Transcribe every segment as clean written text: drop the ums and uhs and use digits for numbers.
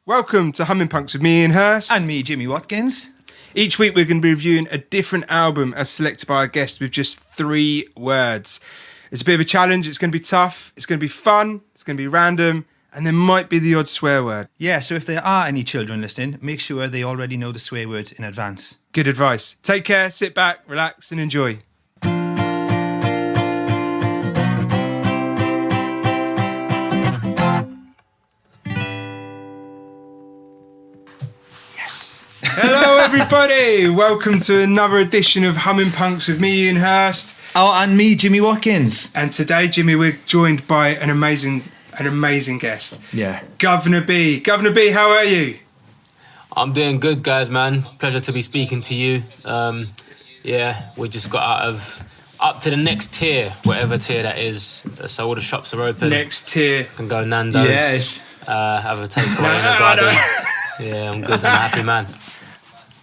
Welcome to Humming Punks with me, Ian Hurst. And me, Jimmy Watkins. Each week we're going to be reviewing a different album as selected by our guest with just 3 words. It's a bit of a challenge, it's going to be tough, it's going to be fun, it's going to be random, and there might be the odd swear word. Yeah, so if there are any children listening, make sure they already know the swear words in advance. Good advice. Take care, sit back, relax and enjoy. Hello everybody, welcome to another edition of Humming Punks with me, Ian Hurst. Oh, and me, Jimmy Watkins. And today, Jimmy, we're joined by an amazing guest. Yeah. Guvna B. Guvna B, how are you? I'm doing good, guys, man. Pleasure to be speaking to you. We just got up to the next tier, whatever tier that is. So all the shops are open. Next tier. Can go Nando's. Yes. Have a takeaway in the garden. Yeah, I'm good. I'm a happy man.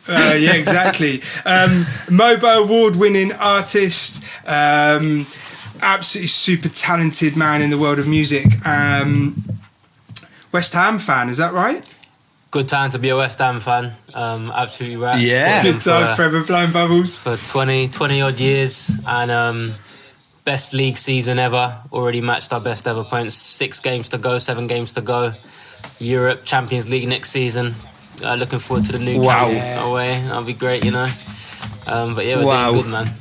Yeah, exactly. MOBO award-winning artist, absolutely super talented man in the world of music. West Ham fan, is that right? Good time to be a West Ham fan. Absolutely right. Yeah. Good time, forever blowing bubbles. For 20 odd years, and best league season ever. Already matched our best ever points. 7 games to go. Europe, Champions League next season. Looking forward to the new camp away. That'll be great, you know. But yeah, we're doing good, man.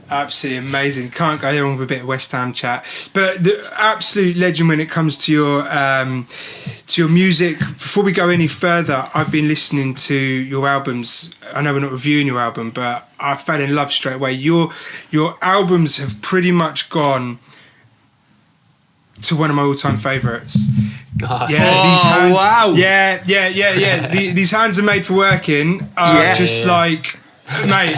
Absolutely amazing. Can't go wrong with a bit of West Ham chat. But the absolute legend when it comes to your music. Before we go any further, I've been listening to your albums. I know we're not reviewing your album, but I fell in love straight away. Your albums have pretty much gone to one of my all-time favourites. Gosh. Yeah, these hands, wow. Yeah. These hands are made for working. Like, mate,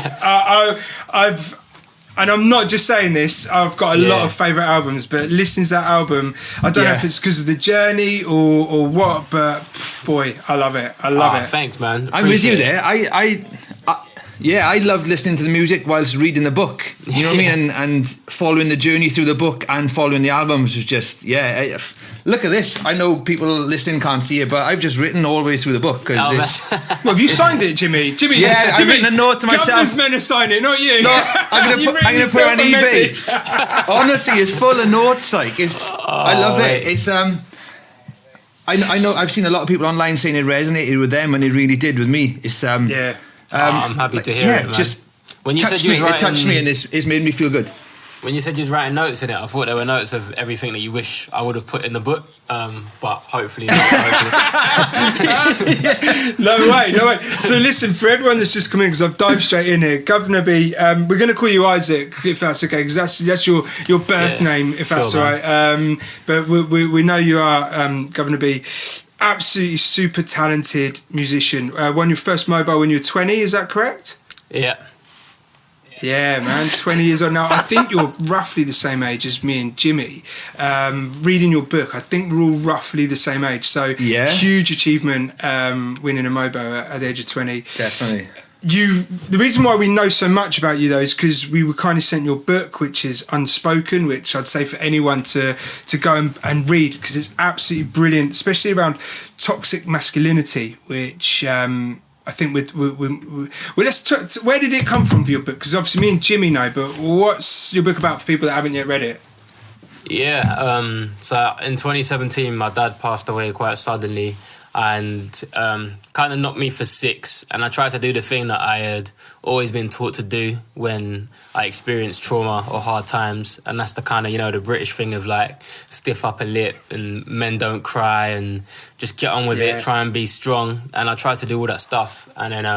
and I'm not just saying this, I've got a lot of favourite albums, but listening to that album, I don't know if it's because of the journey or what, but boy, I love it. I love it. Thanks, man. I'm with you there. I loved listening to the music whilst reading the book. You know what I mean? And following the journey through the book and following the albums was just, look at this. I know people listening can't see it, but I've just written all the way through the book. Well, have you signed it, Jimmy? Yeah, I've written a note to myself. Government's meant to sign it, not you. No, I'm going to put it on eBay. Honestly, it's full of notes. I love it. It's I know I've seen a lot of people online saying it resonated with them, and it really did with me. It's I'm happy to hear it, man. Just when you said you was writing, it touched me, and it's made me feel good. When you said you was writing notes in it, I thought there were notes of everything that you wish I would have put in the book, but hopefully not. No way. So listen, for everyone that's just come in, because I've dived straight in here, Guvna B, we're going to call you Isaac, if that's okay, because that's your birth name, if that's all right. But we know you are Guvna B. Absolutely super talented musician. Won your first MOBO when you were 20, is that correct? Yeah. Yeah, man, 20 years old now. I think you're roughly the same age as me and Jimmy. Reading your book, I think we're all roughly the same age. So huge achievement winning a MOBO at the age of 20. Definitely. The reason why we know so much about you, though, is because we were kind of sent your book, which is Unspoken, which I'd say for anyone to go and read, because it's absolutely brilliant, especially around toxic masculinity, which I think where did it come from for your book? Because obviously me and Jimmy know, but what's your book about for people that haven't yet read it? Yeah, so in 2017, my dad passed away quite suddenly, and kind of knocked me for 6. And I tried to do the thing that I had always been taught to do when I experienced trauma or hard times, and that's the kind of, the British thing of like stiff upper lip and men don't cry and just get on with it, try and be strong. And I tried to do all that stuff, and then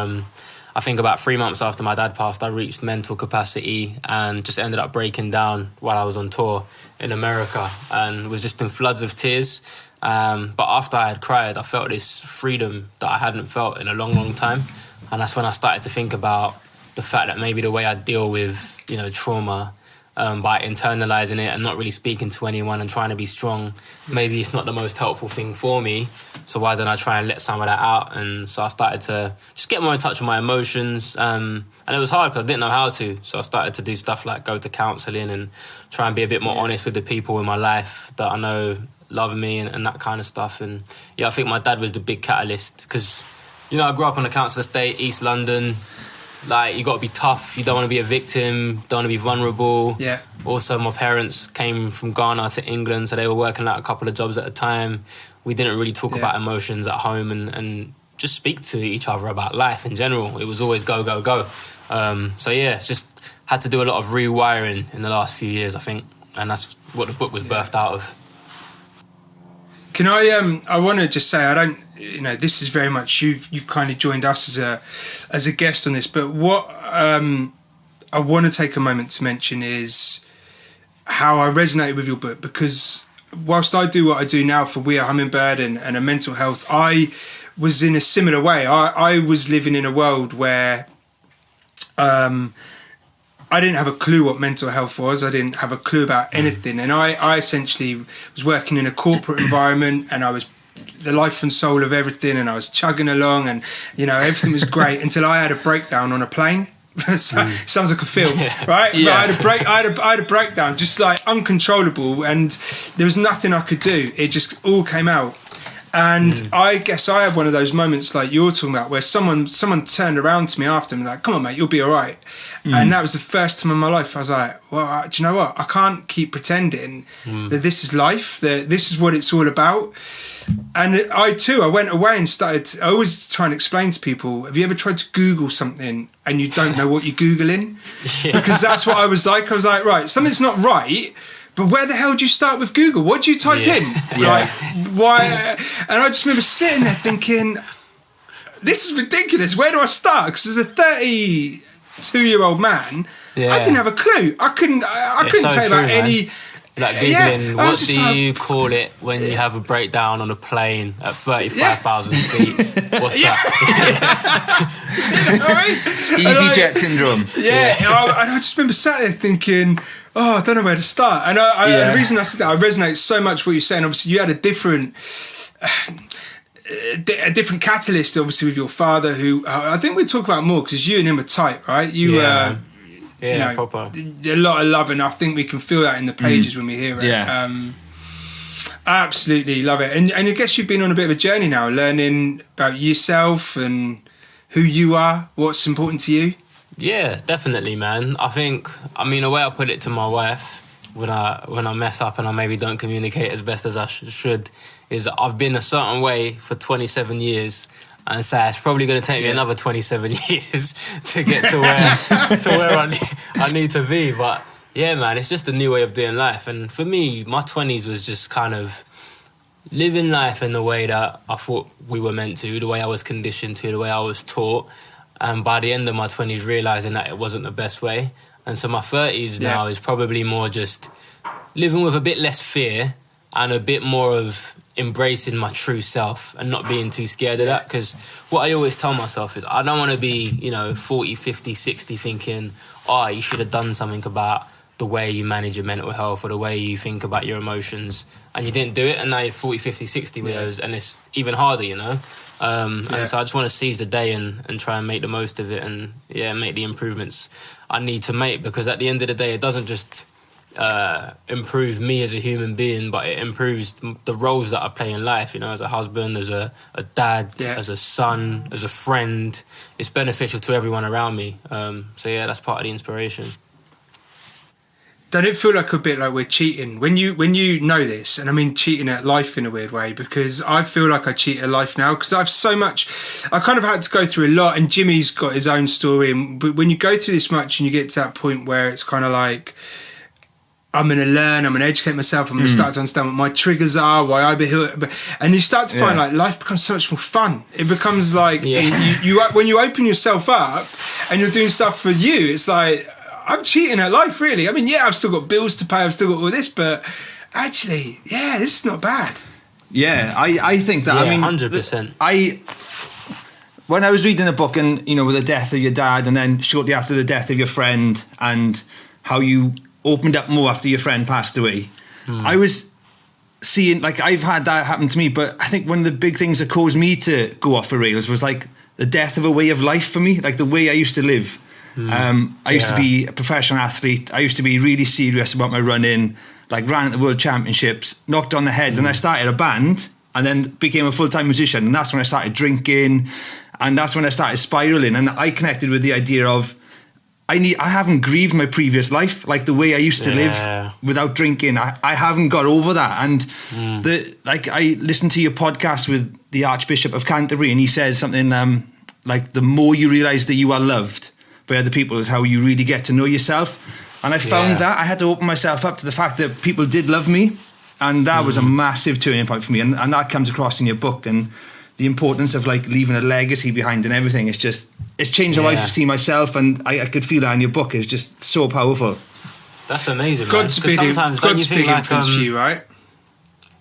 I think about 3 months after my dad passed, I reached mental capacity and just ended up breaking down while I was on tour in America, and was just in floods of tears. But after I had cried, I felt this freedom that I hadn't felt in a long, long time. And that's when I started to think about the fact that maybe the way I deal with, trauma, by internalizing it and not really speaking to anyone and trying to be strong, maybe it's not the most helpful thing for me. So why don't I try and let some of that out? And so I started to just get more in touch with my emotions. And it was hard because I didn't know how to. So I started to do stuff like go to counselling and try and be a bit more honest with the people in my life that I know love me and that kind of stuff. And yeah, I think my dad was the big catalyst because, you know, I grew up on a council estate, East London. Like, you got to be tough. You don't want to be a victim. Don't want to be vulnerable. Yeah. Also, my parents came from Ghana to England, so they were working like a couple of jobs at a time. We didn't really talk about emotions at home and just speak to each other about life in general. It was always go, go, go. So yeah, it's just had to do a lot of rewiring in the last few years, I think. And that's what the book was birthed out of. Can I want to just say, I don't, you know, this is very much you've kind of joined us as a guest on this, but what I want to take a moment to mention is how I resonated with your book, because whilst I do what I do now for We Are Hummingbird and a mental health, I was in a similar way. I was living in a world where I didn't have a clue what mental health was. I didn't have a clue about anything. And I essentially was working in a corporate environment, and I was the life and soul of everything, and I was chugging along, and, you know, everything was great until I had a breakdown on a plane. Sounds like a film, right? Yeah. But I had a breakdown, just like uncontrollable, and there was nothing I could do. It just all came out. And I guess I had one of those moments like you're talking about, where someone turned around to me after and like, "Come on, mate, you'll be all right." And that was the first time in my life I was like, well, do you know what? I can't keep pretending that this is life, that this is what it's all about. And I went away and I always try and explain to people, have you ever tried to Google something and you don't know what you're Googling? Because that's what I was like. I was like, right, something's not right, but where the hell do you start with Google? What do you type in? Like, why? And I just remember sitting there thinking, this is ridiculous. Where do I start? Because as a 32-year-old man, I didn't have a clue. I couldn't tell you about man. any... Like Googling, what do you call it when you have a breakdown on a plane at 35,000 feet? What's that? You know what I mean? Easy jet syndrome. I just remember sat there thinking, oh, I don't know where to start. And the reason I said that, I resonate so much with what you're saying. Obviously, you had a different catalyst, obviously, with your father, who I think we'll talk about more, because you and him are tight, right? Proper. A lot of love, and I think we can feel that in the pages when we hear it. I absolutely love it. And I guess you've been on a bit of a journey now, learning about yourself and who you are, what's important to you. Yeah, definitely, man. I mean, the way I put it to my wife when I mess up and I maybe don't communicate as best as I should is that I've been a certain way for 27 years. And so it's probably going to take me another 27 years to get to where I need to be. But yeah, man, it's just a new way of doing life. And for me, my 20s was just kind of living life in the way that I thought we were meant to, the way I was conditioned to, the way I was taught. And by the end of my 20s, realising that it wasn't the best way. And so my 30s now is probably more just living with a bit less fear and a bit more of embracing my true self and not being too scared of that. Because what I always tell myself is I don't want to be, 40, 50, 60 thinking, oh, you should have done something about the way you manage your mental health or the way you think about your emotions, and you didn't do it, and now you're 40, 50, 60 with those, and it's even harder, And so I just want to seize the day and try and make the most of it and, make the improvements I need to make, because at the end of the day, it doesn't just improve me as a human being, but it improves the roles that I play in life, as a husband, as a dad, as a son, as a friend. It's beneficial to everyone around me. That's part of the inspiration. Don't it feel like a bit like we're cheating when you know this? And I mean cheating at life in a weird way, because I feel like I cheat at life now, because I've so much, I kind of had to go through a lot, and Jimmy's got his own story, but when you go through this much and you get to that point where it's kind of like, I'm going to learn, I'm going to educate myself, I'm going to start to understand what my triggers are, why I behave, and you start to find like life becomes so much more fun. It becomes like you when you open yourself up and you're doing stuff for you, it's like, I'm cheating at life, really. I mean, I've still got bills to pay, I've still got all this, but actually, this is not bad. Yeah, I think that, 100%. When I was reading a book and, with the death of your dad, and then shortly after the death of your friend, and how you opened up more after your friend passed away, I was seeing, like, I've had that happen to me, but I think one of the big things that caused me to go off the rails was like the death of a way of life for me, like the way I used to live. I used to be a professional athlete. I used to be really serious about my running, like ran at the World Championships, knocked on the head, and I started a band, and then became a full-time musician. And that's when I started drinking, and that's when I started spiraling. And I connected with the idea of I haven't grieved my previous life, like the way I used to live without drinking. I haven't got over that. And I listened to your podcast with the Archbishop of Canterbury, and he says something like, the more you realise that you are loved by other people is how you really get to know yourself. And I found that I had to open myself up to the fact that people did love me, and that was a massive turning point for me. And that comes across in your book, and the importance of like leaving a legacy behind and everything. It's changed how I see myself, and I could feel that in your book. It's just so powerful. That's amazing, man. God's big influence for you, right?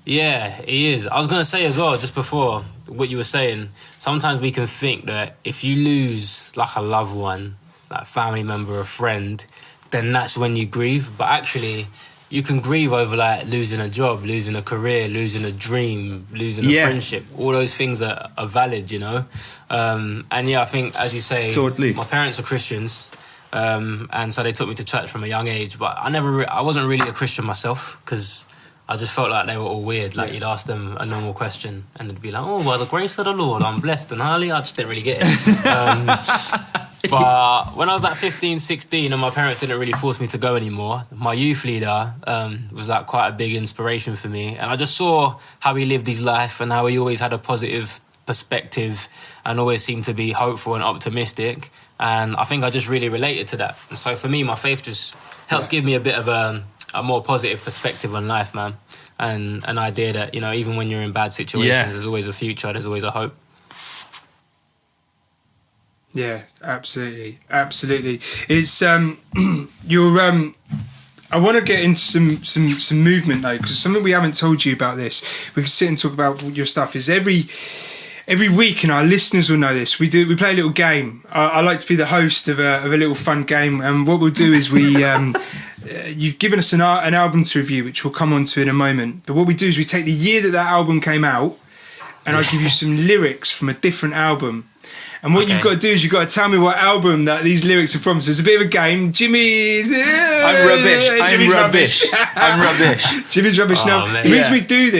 Yeah, he is. I was going to say as well, just before what you were saying, sometimes we can think that if you lose like a loved one, like a family member or a friend, then that's when you grieve. But actually, you can grieve over like losing a job, losing a career, losing a dream, losing a friendship. All those things are valid, you know. And I think, as you say, my parents are Christians, and so they took me to church from a young age. But I wasn't really a Christian myself, because I just felt like they were all weird. Like you'd ask them a normal question, and they'd be like, "Oh, by the grace of the Lord, I'm blessed and highly." I just didn't really get it. But when I was like 15, 16 and my parents didn't really force me to go anymore, my youth leader was like quite a big inspiration for me. And I just saw how he lived his life and how he always had a positive perspective and always seemed to be hopeful and optimistic. And I think I just really related to that. And so for me, my faith just helps give me a bit of a more positive perspective on life, man. And an idea that, you know, even when you're in bad situations, there's always a future, there's always a hope. Yeah, absolutely. It's you're I want to get into some movement though, because something we haven't told you about this. We could sit and talk about your stuff. Is every week, and our listeners will know this. We play a little game. I like to be the host of a little fun game, and what we'll do is we. You've given us an album to review, which we'll come on to in a moment. But what we do is we take the year that album came out, and I'll give you some lyrics from a different album. And what you've got to do is you've got to tell me what album that these lyrics are from. So it's a bit of a game. Jimmy's... I'm rubbish. I'm rubbish. Jimmy's rubbish. Now, the reason we do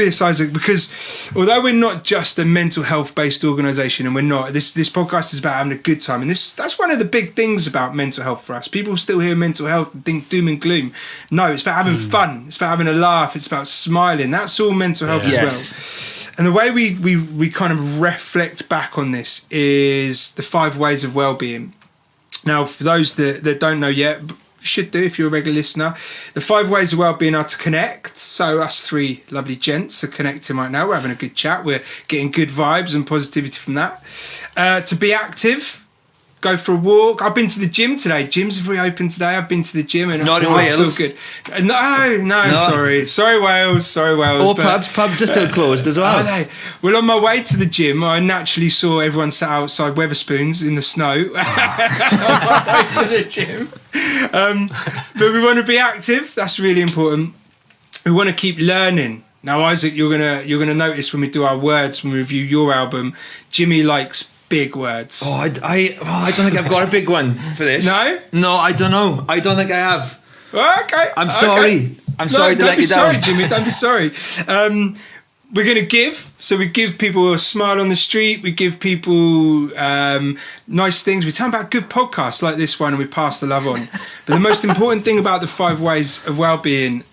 this, Isaac, because although we're not just a mental health based organisation, and we're not, this podcast is about having a good time, and that's one of the big things about mental health for us. People still hear mental health and think doom and gloom. No, it's about having fun. It's about having a laugh. It's about smiling. That's all mental health as well. And the way we kind of reflect back on this is the 5 ways of well-being. Now, for those that don't know yet, you should do if you're a regular listener, the 5 ways of well-being are to connect. So us 3 lovely gents are connecting right now. We're having a good chat. We're getting good vibes and positivity from that. To be active. Go for a walk. I've been to the gym today. Gyms are very open today. I've been to the gym and not in Wales. I feel good. No. Sorry, Wales. All pubs are still closed as well. Are they? Well, on my way to the gym, I naturally saw everyone sat outside Wetherspoons in the snow. On my way to the gym. But we want to be active. That's really important. We want to keep learning. Now, Isaac, you're gonna notice when we do our words, when we review your album, Jimmy likes big words. I don't think I've got a big one for this. No, I don't know. I don't think I have. Okay. I'm sorry. I'm sorry to let you down. Jimmy, don't be sorry. We're going to give. So we give people a smile on the street. We give people nice things. We tell them about good podcasts like this one, and we pass the love on. But the most important thing about the 5 ways of well-being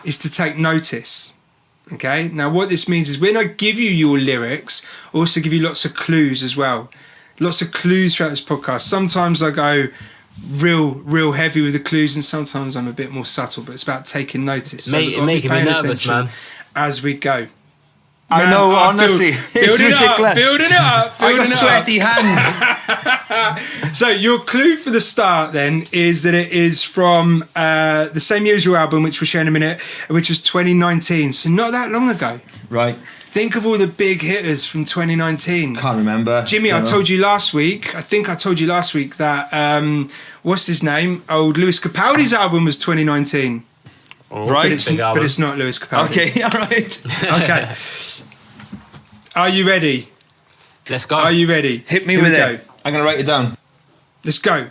is to take notice. Okay, now what this means is when I give you your lyrics, I also give you lots of clues as well. Lots of clues throughout this podcast. Sometimes I go real heavy with the clues, and sometimes I'm a bit more subtle, but it's about taking notice. Making me nervous, man. As we go. I know, honestly. It's ridiculous. Building it up. I got sweaty hands. So your clue for the start then is that it is from the same year as your album, which we'll share in a minute, which was 2019. So not that long ago. Right. Think of all the big hitters from 2019. Can't remember. Jimmy, I told you last week that, what's his name? Old Lewis Capaldi's album was 2019. Oh, right, but it's not Lewis Capaldi. Okay, all right. Okay. Are you ready? Let's go. Are you ready? Hit me with it. I'm going to write it down. Let's go.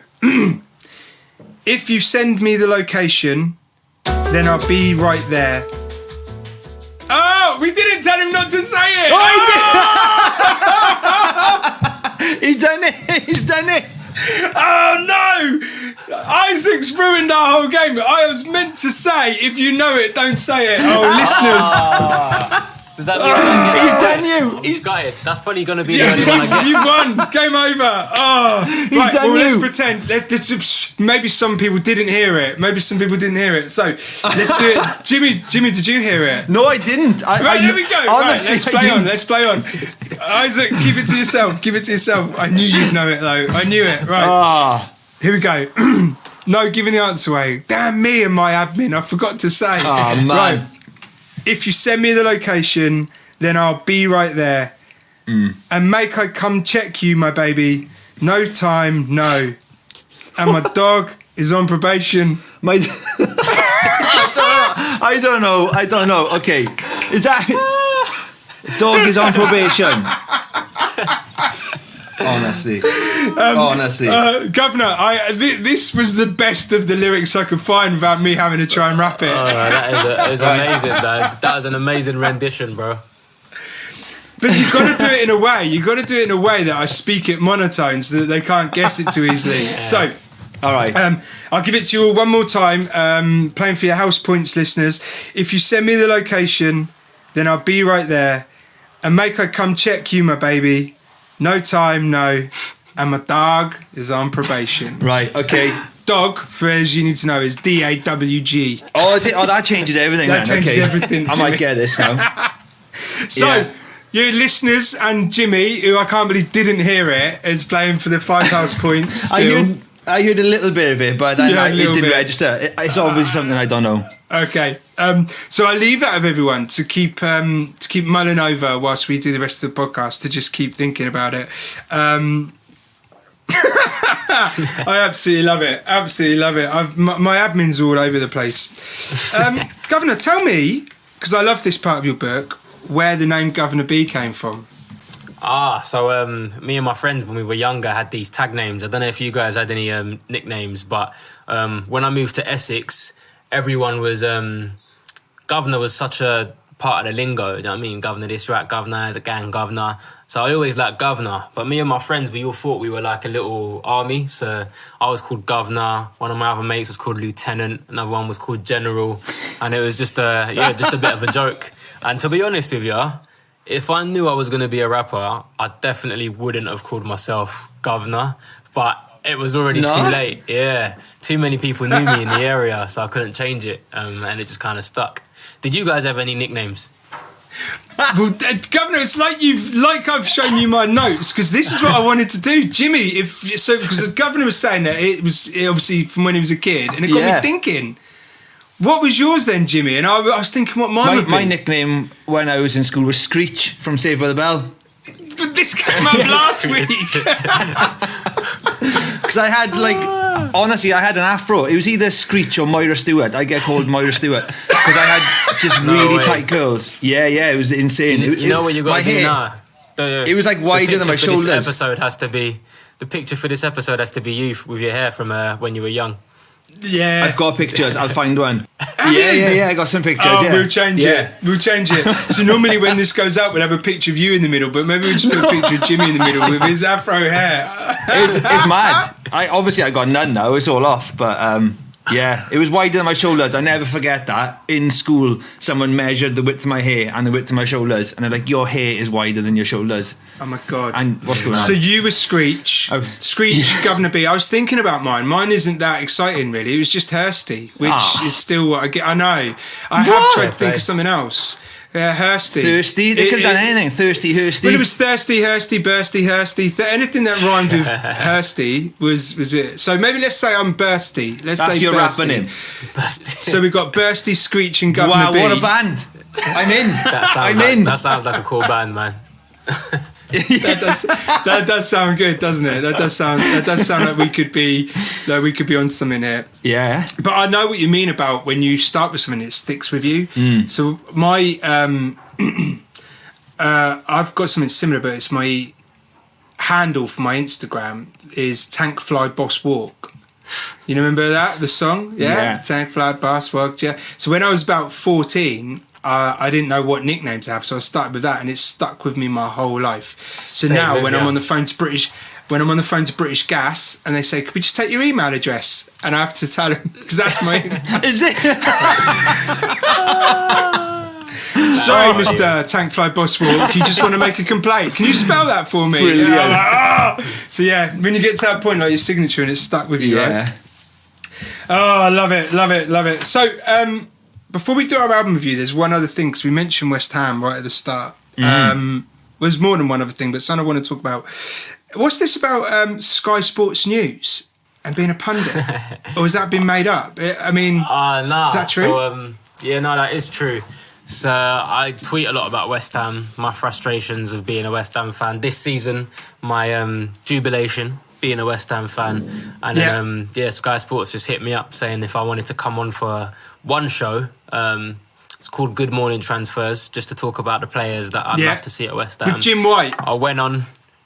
If you send me the location, then I'll be right there. Oh, we didn't tell him not to say it. Oh, he did. He's done it. He's done it. Oh no! Isaac's ruined our whole game. I was meant to say, if you know it, don't say it. Oh, listeners. Does that mean I He's get done you. He's got it. That's probably going to be the only one I get. You won. Game over. Oh, He's done you. Let's pretend. Let's maybe some people didn't hear it. So let's do it. Jimmy, did you hear it? No, I didn't. There we go. Honestly, Let's play on. Isaac, keep it to yourself. I knew you'd know it though. I knew it. Right. Here we go. No, giving the answer away. Damn me and my admin. I forgot to say. Oh, man. Right. If you send me the location, then I'll be right there. And make I come check you, my baby. No time, no. And my dog is on probation. I don't know. Okay. Is that... Dog is on probation. Honestly. Governor, this was the best of the lyrics I could find without me having to try and rap it. That is amazing, though. That was an amazing rendition, bro. But you've got to do it in a way. You've got to do it in a way that I speak it monotone so that they can't guess it too easily. Yeah. So, all right. I'll give it to you all one more time. Playing for your house points, listeners. If you send me the location, then I'll be right there. And make I come check you, my baby. No time, no. And my dog is on probation. Right, okay. Dog, for as you need to know, is DAWG. Oh, is it? Oh, that changes everything. That changes everything. I might get this now. So, you listeners and Jimmy, who I can't believe didn't hear it, is playing for the 5 house points. Still. I heard a little bit of it, but then it didn't register. It's obviously something I don't know. Okay, so I leave that of everyone to keep mulling over whilst we do the rest of the podcast, to just keep thinking about it. I absolutely love it. My admin's all over the place. Governor, tell me, because I love this part of your book, where the name Guvna B came from. So me and my friends, when we were younger, had these tag names. I don't know if you guys had any nicknames, but when I moved to Essex, everyone was... Governor was such a part of the lingo, you know what I mean? Governor this, right? Governor as a gang, governor. So I always liked Governor. But me and my friends, we all thought we were like a little army. So I was called Governor. One of my other mates was called Lieutenant. Another one was called General. And it was just a bit of a joke. And to be honest with you, if I knew I was going to be a rapper, I definitely wouldn't have called myself Governor. But it was already too late. Yeah. Too many people knew me in the area, so I couldn't change it. And it just kind of stuck. Did you guys have any nicknames? Well, Governor, it's like I've shown you my notes, because this is what I wanted to do, Jimmy. Because the Governor was saying that it was obviously from when he was a kid, and it got me thinking. What was yours then, Jimmy? And I was thinking what mine would be. My nickname when I was in school was Screech from Saved by the Bell. But this came up last week. Because I had honestly, I had an afro. It was either Screech or Moira Stewart. I get called Moira Stewart because I had just really tight curls. Yeah, it was insane. You know what you got to do now? It was like wider than my shoulders. The picture for this episode has to be you with your hair from when you were young. Yeah, I've got pictures. I'll find one. Yeah. I got some pictures. Oh, we'll change it. So normally when this goes out, we'll have a picture of you in the middle, but maybe we'll just put a picture of Jimmy in the middle with his afro hair. It's mad. I got none now. It's all off. But it was wider than my shoulders. I never forget that. In school, someone measured the width of my hair and the width of my shoulders, and they're like, "Your hair is wider than your shoulders." Oh my God. And what's going on? So you were Screech. Guvna B. I was thinking about mine. Mine isn't that exciting, really. It was just Hursty, which is still what I get. I know. I have tried to think of something else. Hursty. Thirsty? They could have done anything. Thirsty, Hursty. Well, it was Thirsty, Hursty, Bursty, Hursty. Anything that rhymed with Hursty was it. So maybe let's say I'm Bursty. That's your Bursty. rapper name. So we've got Bursty, Screech and Guvna B. Wow, what a band. I'm in. That sounds like a cool band, man. that does sound good, doesn't it? That does sound like we could be on something here. Yeah. But I know what you mean about when you start with something, it sticks with you. So my I've got something similar, but it's my handle for my Instagram is Tankfly Boss Walk. You remember that, the song? Yeah. Yeah. Tank Fly, Bass Work, yeah. So when I was about 14, I didn't know what nickname to have, so I started with that, and it's stuck with me my whole life. So Stay now with when ya. I'm on the phone to British Gas, and they say, "Could we just take your email address?" and I have to tell them because that's my. Is it? Sorry, Mr. Tankfly Bosswalk, you just want to make a complaint. Can you spell that for me? Brilliant. And I'm like, "Ah!" So yeah, when you get to that point, like your signature, and it's stuck with you, right? Oh, I love it. So, before we do our album review, there's one other thing, because we mentioned West Ham right at the start. There's more than one other thing, but something I want to talk about. What's this about Sky Sports News and being a pundit? Or has that been made up? I mean, Nah. is that true? So, that is true. So I tweet a lot about West Ham, my frustrations of being a West Ham fan this season, my jubilation being a West Ham fan, and then Sky Sports just hit me up saying if I wanted to come on for one show. It's called Good Morning Transfers, just to talk about the players that I'd love to see at West Ham. With Jim White. I went on,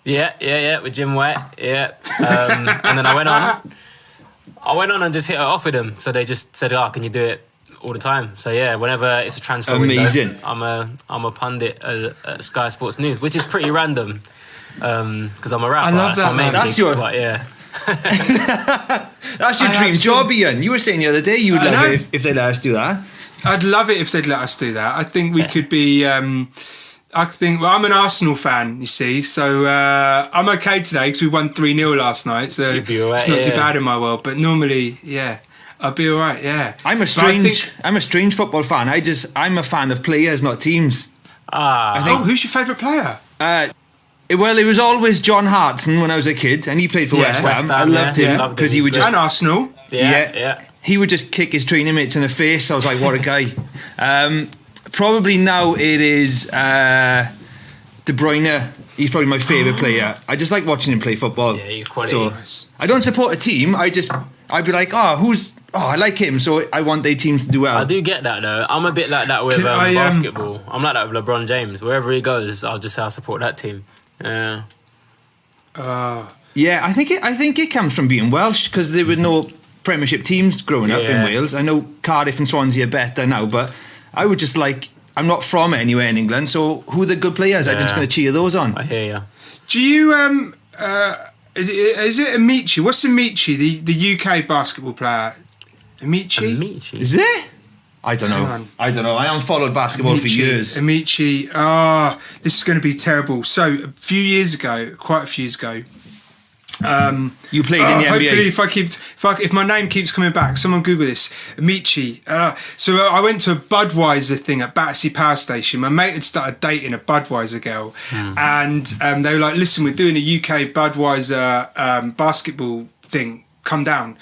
with Jim White, and then I went on and just hit it off with them. So they just said, "Can you do it all the time?" So whenever it's a transfer Amazing. window, I'm a pundit at Sky Sports News, which is pretty random because I'm a rapper. I love That's my main That's gig, your- but That's your dream job, Ian. You were saying the other day you would I love know. it if they let us do that. I'd love it if they'd let us do that. I think we could be. I'm an Arsenal fan, you see, so I'm okay today because we won 3-0 last night, so You'd be all right, it's not too yeah. bad in my world. But normally, I'll be all right. Yeah, I'm a But I strange think- football fan. I'm a fan of players, not teams. who's your favourite player? Well, it was always John Hartson when I was a kid, and he played for Yeah. West West Ham. Ham, I loved yeah. him Loved him, because he he's would great. just And Arsenal. yeah. he would just kick his training mates in the face. I was like, what a guy. Probably now it is De Bruyne. He's probably my favourite player. I just like watching him play football. Yeah, he's quality. So I don't support a team. I'd be like, I like him, so I want their teams to do well. I do get that though. I'm a bit like that with basketball. I'm like that with LeBron James. Wherever he goes, I'll just say I support that team. Yeah. Yeah, I think it comes from being Welsh because there were no Premiership teams growing up in Yeah. Wales. I know Cardiff and Swansea are better now, but I would just like. I'm not from anywhere in England, so who are the good players? I'm just Yeah. going to cheer those on. I hear you. Do you is it Amici? What's Amici? The UK basketball player, Amici. Amici. Is it? I don't know. Hang on. I haven't followed basketball for years. Amici. This is going to be terrible. So quite a few years ago. You played in the Hopefully, NBA. if my name keeps coming back, someone Google this. Amici. So I went to a Budweiser thing at Battersea Power Station. My mate had started dating a Budweiser girl, and they were like, "Listen, we're doing a UK Budweiser basketball thing. Come down."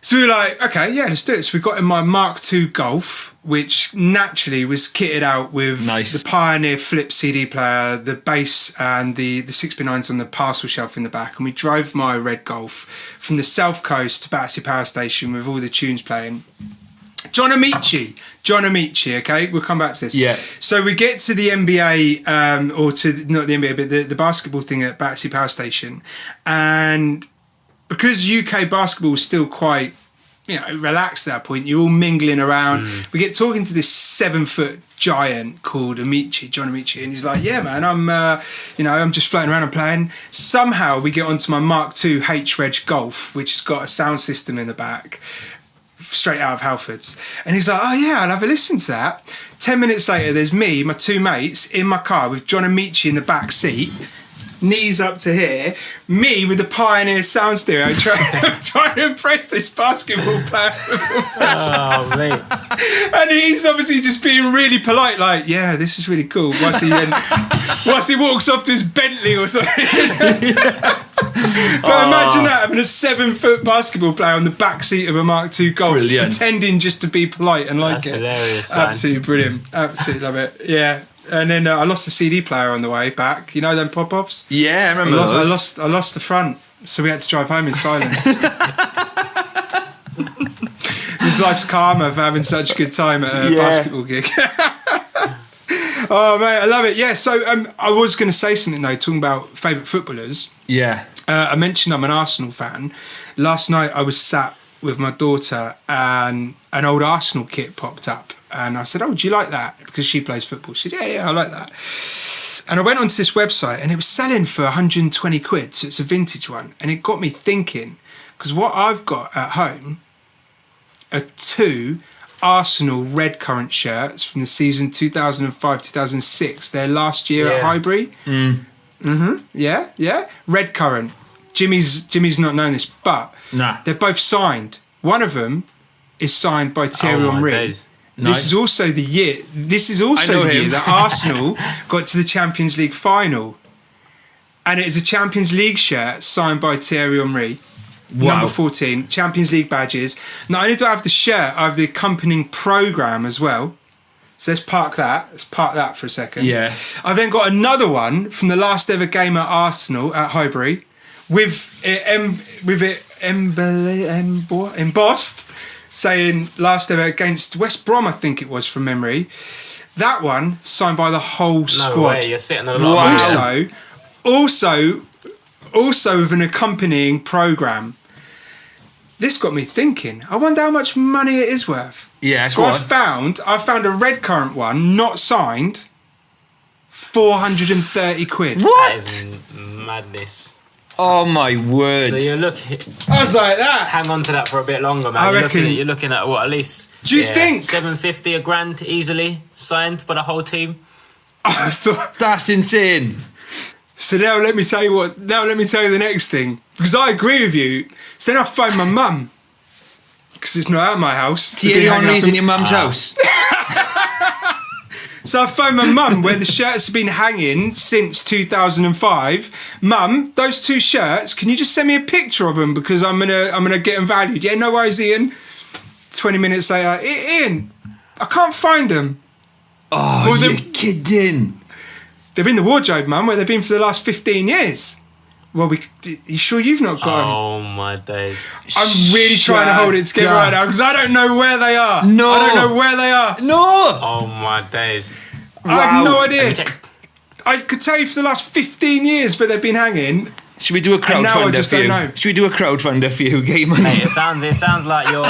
So we were like, "Okay, yeah, let's do it." So we got in my Mark II Golf, which naturally was kitted out with Nice. the Pioneer Flip CD player, the bass, and the 6x9s on the parcel shelf in the back. And we drove my red Golf from the South Coast to Battersea Power Station with all the tunes playing. John Amici, okay? We'll come back to this. Yeah. So we get to the NBA, or to, not the NBA, but the basketball thing at Battersea Power Station. And because UK basketball is still quite, relaxed at that point, you're all mingling around. We get talking to this 7-foot giant called John Amici, and he's like, "Yeah, man, I'm just floating around and playing." Somehow we get onto my Mark II H-Reg Golf, which has got a sound system in the back, straight out of Halfords. And he's like, "Oh yeah, I'll have a listen to that." 10 minutes later, there's me, my two mates, in my car with John Amici in the back seat, knees up to here, me with the Pioneer sound stereo trying to impress this basketball player. Oh, mate. And he's obviously just being really polite, like, "Yeah, this is really cool," whilst he walks off to his Bentley or something. But imagine that, having a 7-foot basketball player on the back seat of a Mark II Golf, Brilliant. pretending just to be polite and like That's it. hilarious, man. Absolutely brilliant. Absolutely love it. Yeah. And then I lost the CD player on the way back. You know them pop-offs? Yeah, I remember those. I lost the front, so we had to drive home in silence. His life's karma for having such a good time at a basketball gig. Oh mate, I love it. Yeah, so I was going to say something though, talking about favourite footballers. Yeah. I mentioned I'm an Arsenal fan. Last night I was sat with my daughter and an old Arsenal kit popped up, and I said, "Oh, do you like that?" Because she plays football. She said, "Yeah, I like that." And I went onto this website and it was selling for 120 quid, so it's a vintage one, and it got me thinking, because what I've got at home are 2 Arsenal red currant shirts from the season 2005-2006. Their last year at Highbury. Yeah. Red currant. Jimmy's not known this, but they're both signed. One of them is signed by Thierry Henry. Nice. This is also the year. This is also the year that Arsenal got to the Champions League final, and it is a Champions League shirt signed by Thierry Henry. Wow. Number 14, Champions League badges. Not only do I have the shirt, I have the accompanying programme as well. So let's park that. Let's park that for a second. Yeah. I've then got another one from the last ever game at Arsenal at Highbury with it embossed, saying last ever against West Brom, I think it was from memory. That one signed by the whole squad. No way, you're sitting on a lot of money. Also with an accompanying programme. This got me thinking. I wonder how much money it is worth. Yeah, so I found a red currant one, not signed, 430 quid. What? That is madness. Oh my word! So you're looking. I was like that. Hang on to that for a bit longer, man. You're looking at what, at least? Do you think 750 $1,000 easily signed by the whole team? I thought that's insane. So now let me tell you the next thing, because I agree with you. So then I phoned my mum, because it's not at my house. Thierry Henry's in your mum's house. So I phoned my mum, where the shirts have been hanging since 2005. Mum, those 2 shirts, can you just send me a picture of them, because I'm gonna get them valued. Yeah, no worries, Ian. 20 minutes later, Ian, I can't find them. Oh, you're kidding. They're in the wardrobe, Mum, where they've been for the last 15 years. Well, you sure you've not got them? Oh my days! I'm really trying to hold it together right now, because I don't know where they are. No, I don't know where they are. No. Oh my days! I have no idea. I could tell you for the last 15 years where they've been hanging. Should we do a crowdfunder for you? Should we do a crowdfunder for you, Game Money? Mate, it sounds like your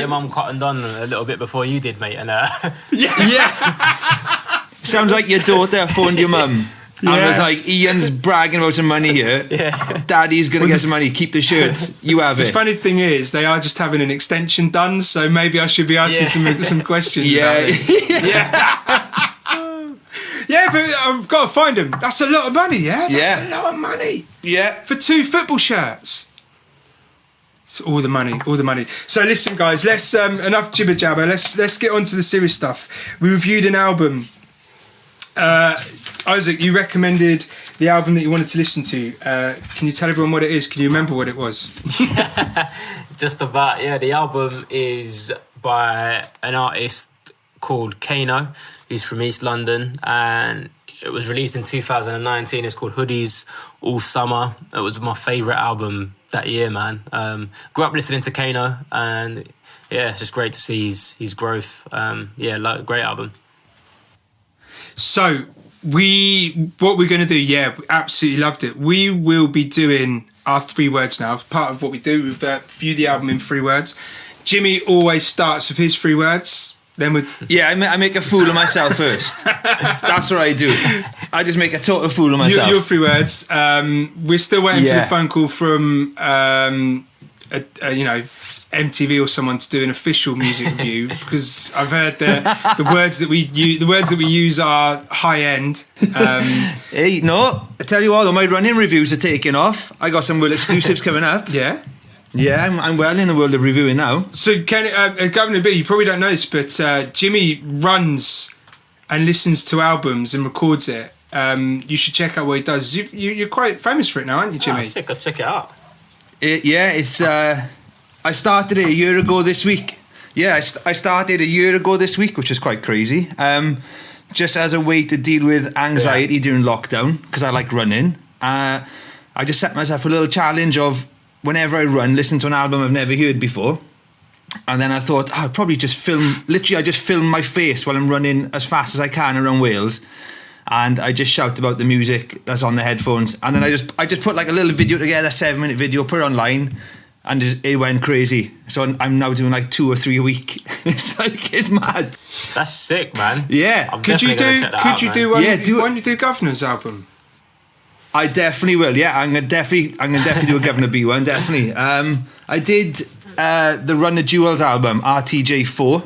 mum cottoned on a little bit before you did, mate. And yeah. Sounds like your daughter phoned your mum. And was like, Ian's bragging about some money here. Yeah. Daddy's going to get some money. Keep the shirts. You have it. The funny thing is, they are just having an extension done, so maybe I should be asking some questions about it. Yeah, but I've got to find them. That's a lot of money, yeah? That's a lot of money. Yeah. For 2 football shirts. It's all the money. So listen, guys, let's enough jibber jabber. Let's get on to the serious stuff. We reviewed an album. Isaac, you recommended the album that you wanted to listen to. Can you tell everyone what it is? Can you remember what it was? Just about, yeah. The album is by an artist called Kano. He's from East London, and it was released in 2019. It's called Hoodies All Summer. It was my favourite album that year, man. Grew up listening to Kano, and yeah, it's just great to see his growth. Great album. So what we're going to do, we absolutely loved it. We will be doing our 3 words now. Part of what we do, we've view the album in 3 words. Jimmy always starts with his 3 words. Then I make a fool of myself first. That's what I do. I just make a total fool of myself. Your 3 words. We're still waiting for the phone call from MTV or someone to do an official music review, because I've heard the words that we use are high end. Hey, no, I tell you what, my running reviews are taking off. I got some world exclusives coming up. Yeah, I'm well in the world of reviewing now. So, Guvna B, you probably don't know this, but Jimmy runs and listens to albums and records it. You should check out what he does. You're quite famous for it now, aren't you, Jimmy? Oh, sick! I'll check it out. It's. I started it a year ago this week. Yeah, I started a year ago this week, which is quite crazy. Just as a way to deal with anxiety during lockdown, because I like running. I just set myself a little challenge of, whenever I run, listen to an album I've never heard before. And then I thought, I'd probably just film. Literally, I just film my face while I'm running as fast as I can around Wales, and I just shout about the music that's on the headphones. And then I just put like a little video together, 7-minute video, put it online, and it went crazy. So I'm now doing like 2 or 3 a week. It's mad. That's sick, man. Yeah. Could you do one? Yeah, why don't you do Governor's album? I definitely will. Yeah, I'm gonna definitely do a Guvna B one. Definitely. I did the Run the Jewels album, RTJ4,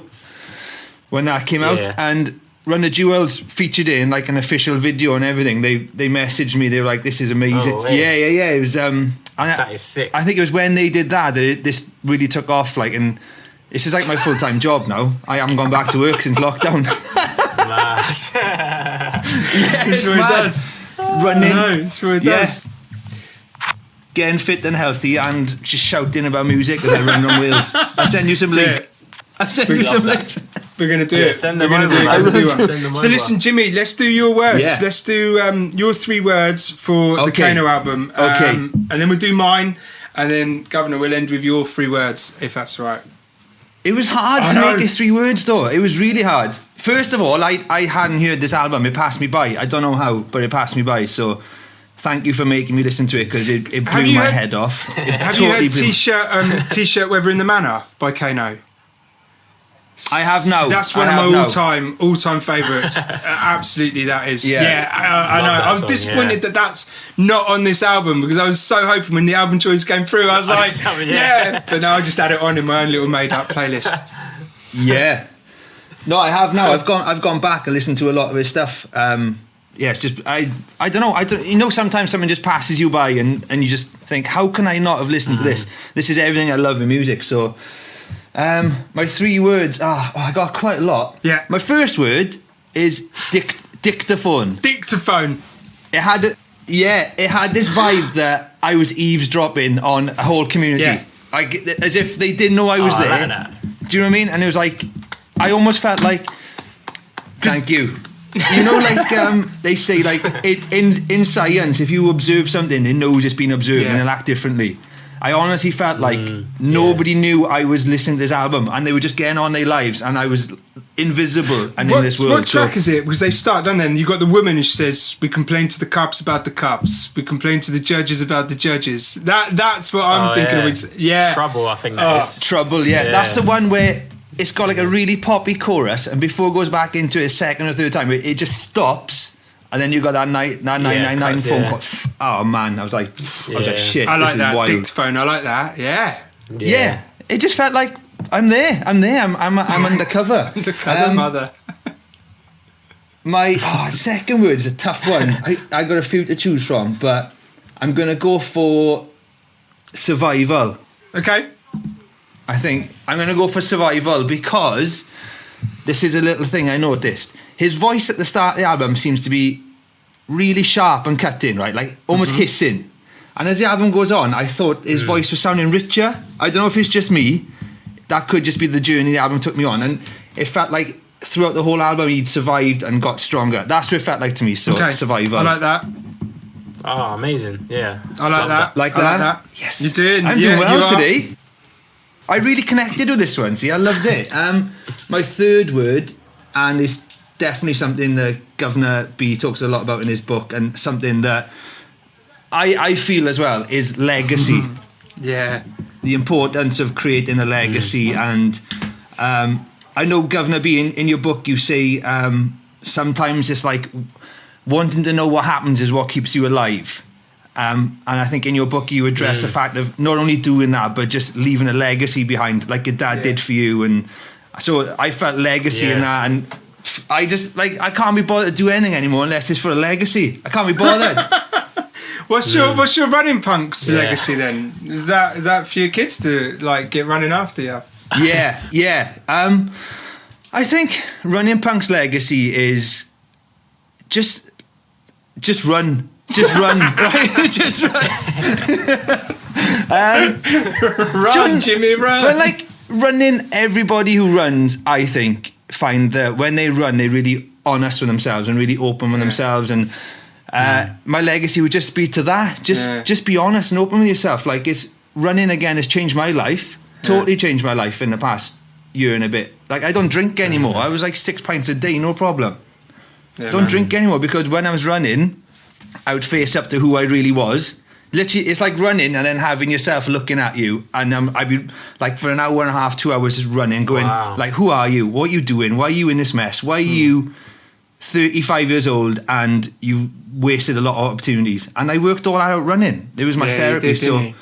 when that came out, and Run the Jewels featured in like an official video and everything. They messaged me. They were like, "This is amazing." Oh, yeah. It was. That is sick. I think it was when they did that this really took off. Like, and this is like my full-time job now. I haven't gone back to work since lockdown. It's what it does. Running. No, it's what it does. Getting fit and healthy and just shouting about music as I run on Wales. I'll send you some link. We're going to do it. Send them We're over. going to do it. So listen, Jimmy, let's do your words. Yeah. Let's do your 3 words for the Kano album. Okay. And then we'll do mine. And then, Governor, we'll end with your 3 words, if that's all right. It was hard to make it 3 words, though. It was really hard. First of all, I hadn't heard this album. It passed me by. I don't know how, but it passed me by. So thank you for making me listen to it, because it blew my head off. Have you heard T-shirt Weather in the Manor by Kano? I have now. That's one of my all-time favourites. Absolutely, that is. Yeah, I know. I'm disappointed that that's not on this album, because I was so hoping when the album choice came through, I was like, yeah. But no, I just had it on in my own little made-up playlist. Yeah. No, I have now. I've gone back and listened to a lot of his stuff. Yeah, it's just I don't know. Sometimes something just passes you by, and you just think, how can I not have listened to this? This is everything I love in music. So. My 3 words. I got quite a lot. Yeah. My first word is dictaphone. Dictaphone. It had this vibe that I was eavesdropping on a whole community. Yeah. As if they didn't know I was there. Do you know what I mean? And it was like, I almost felt like, thank you. You know, like they say, like in science, if you observe something, it knows it's been observed and it'll act differently. I honestly felt like nobody knew I was listening to this album, and they were just getting on their lives, and I was invisible and in this world. What track is it? Because they start, don't they? And you've got the woman who says, "We complain to the cops about the cops. We complain to the judges about the judges." That's what I'm thinking of. Yeah. Trouble, I think that is. Trouble, yeah. That's the one where it's got like a really poppy chorus, and before it goes back into a second or third time, it just stops. And then you got that 999 phone call. Oh man, I was like, shit. I like this is that wild. dictaphone. I like that. Yeah. It just felt like I'm there. I'm undercover. Undercover mother. My second word is a tough one. I got a few to choose from, but I'm gonna go for survival. Okay. I think I'm gonna go for survival, because this is a little thing I noticed. His voice at the start of the album seems to be really sharp and cutting, right? Like almost hissing. And as the album goes on, I thought his voice was sounding richer. I don't know if it's just me. That could just be the journey the album took me on. And it felt like throughout the whole album he'd survived and got stronger. That's what it felt like to me. So survival. I like that. Oh, amazing. Yeah. I like that. Like that? Yes. You're doing. I'm doing well today. I really connected with this one. See, I loved it. My third word, and it's definitely something that Guvna B talks a lot about in his book, and something that I feel as well, is legacy. Yeah. The importance of creating a legacy. And I know, Guvna B, in your book you say sometimes it's like wanting to know what happens is what keeps you alive. And I think in your book you address the fact of not only doing that, but just leaving a legacy behind, like your dad did for you. And so I felt legacy in that, and I just, like, I can't be bothered to do anything anymore unless it's for a legacy. I can't be bothered. What's your running punks legacy then? Is that for your kids to like get running after you? Yeah. I think running punk's legacy is just run. Just run, right? Just run. Run, Jimmy, run. But like running, everybody who runs, I think, find that when they run, they're really honest with themselves and really open with themselves. And my legacy would just be to that. Just be honest and open with yourself. Like, it's running again has changed my life. totally changed my life in the past year and a bit. Like, I don't drink anymore. I was like 6 pints a day, no problem. Don't drink anymore, because when I was running, I would face up to who I really was. Literally, it's like running and then having yourself looking at you, and I'd be like for an hour and a half, 2 hours just running, going like, who are you? What are you doing? Why are you in this mess? Why are you 35 years old and you wasted a lot of opportunities? And I worked all out running. It was my therapy. Do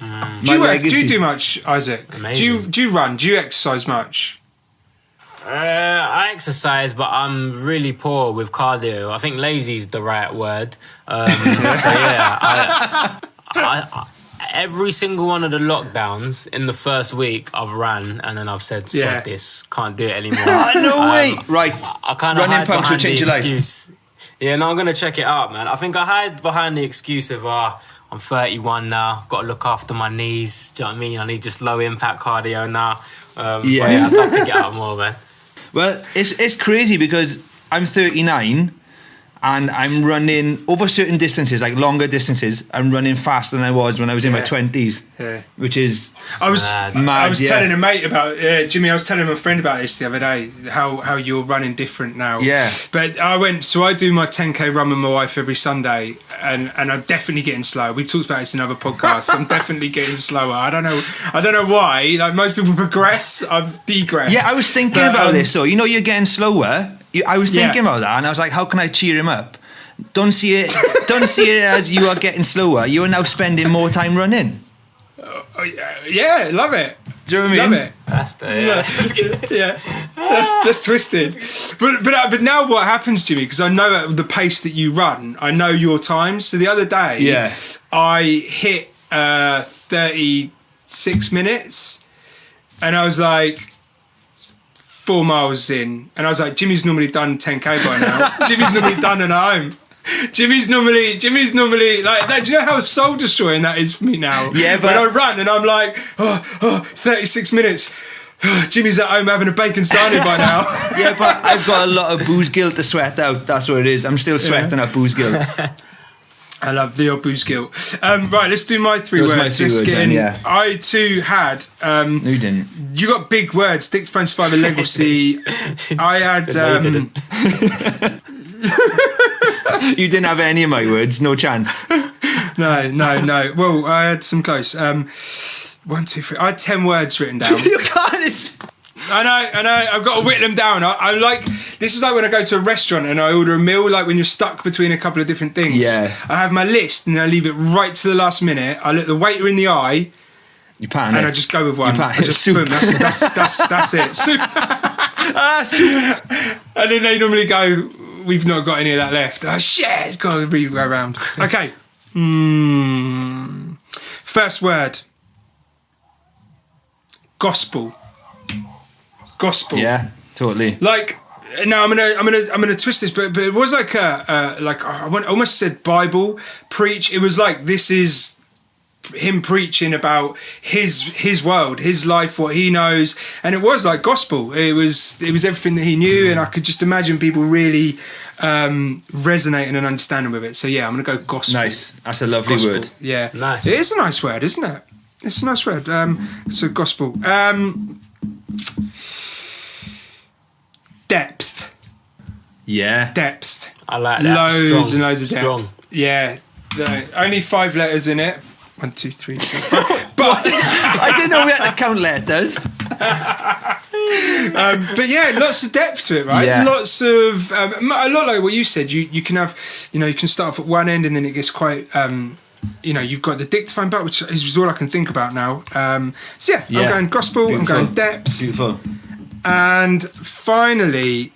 you do much, Isaac? Amazing. Do you run? Do you exercise much? I exercise, but I'm really poor with cardio. I think lazy is the right word. So yeah, I every single one of the lockdowns in the first week I've ran, and then I've said, "Sod this, can't do it anymore." No way! Right, I kind of running hide punks will behind change the your life. excuse. Yeah, no, I'm gonna check it out, man. I think I hide behind the excuse of I'm 31 now, got to look after my knees. Do you know what I mean? I need just low impact cardio now. But yeah, I'd love to get out more, man. Well, it's crazy because I'm 39 and I'm running over certain distances, like longer distances. I'm running faster than I was when I was in my 20s, which is I was mad, telling a mate about Jimmy. I was telling my friend about this the other day. How you're running different now. Yeah. But I do my 10k run with my wife every Sunday, and I'm definitely getting slower. We've talked about this in other podcasts. I'm definitely getting slower. I don't know why. Like most people progress, I've degressed. Yeah, I was thinking about this. So you're getting slower. I was thinking about that, and I was like, how can I cheer him up? Don't see it as you are getting slower. You are now spending more time running. Yeah, love it. Do you know what I mean? Love it. That's twisted. But now what happens to me, because I know at the pace that you run, I know your times. So the other day, I hit 36 minutes, and I was like 4 miles in, and I was like, Jimmy's normally done 10k by now. Jimmy's normally done at home. Jimmy's normally like that. Do you know how soul destroying that is for me now? Yeah, but when I run and I'm like, 36 minutes. Jimmy's at home having a bacon sarnie by now. Yeah, but I've got a lot of booze guilt to sweat out. That's what it is. I'm still sweating out booze guilt. I love the old booze guilt. Right, let's do my three words. Let's get in. Yeah. I too had. No, you didn't. You got big words. Dictaphone Survivor Legacy. I had. You didn't have any of my words. No chance. No. Well, I had some close. 1, 2, 3. I had 10 words written down. You can't. I know. I've got to whittle them down. I like, this is like when I go to a restaurant and I order a meal, like when you're stuck between a couple of different things. Yeah. I have my list and I leave it right to the last minute. I look the waiter in the eye. You pattern and it. I just go with one. You I just boom. That's it. Soup. And then they normally go, we've not got any of that left. Oh shit! Got to go around. Okay. First word. Gospel. Yeah, totally. Like, no, I'm gonna twist this, but it was like I almost said Bible preach. It was like, this is him preaching about his world, his life, what he knows, and it was like gospel. It was everything that he knew, and I could just imagine people really resonating and understanding with it. So yeah, I'm gonna go gospel. Nice. That's a lovely word. Yeah, nice. It is a nice word, isn't it? It's a nice word. So gospel. Depth. Yeah. Depth. I like that. Loads and loads of depth. Strong. Yeah. Only 5 letters in it. 1, 2, 3, 4, 5. But I didn't know we had to count letters. But yeah, lots of depth to it, right? Yeah. Lots of a lot like what you said. You can have, you can start off at one end and then it gets quite. You've got the dictaphone part, which is all I can think about now. So yeah, I'm going gospel. Beautiful. I'm going depth. Beautiful. And finally,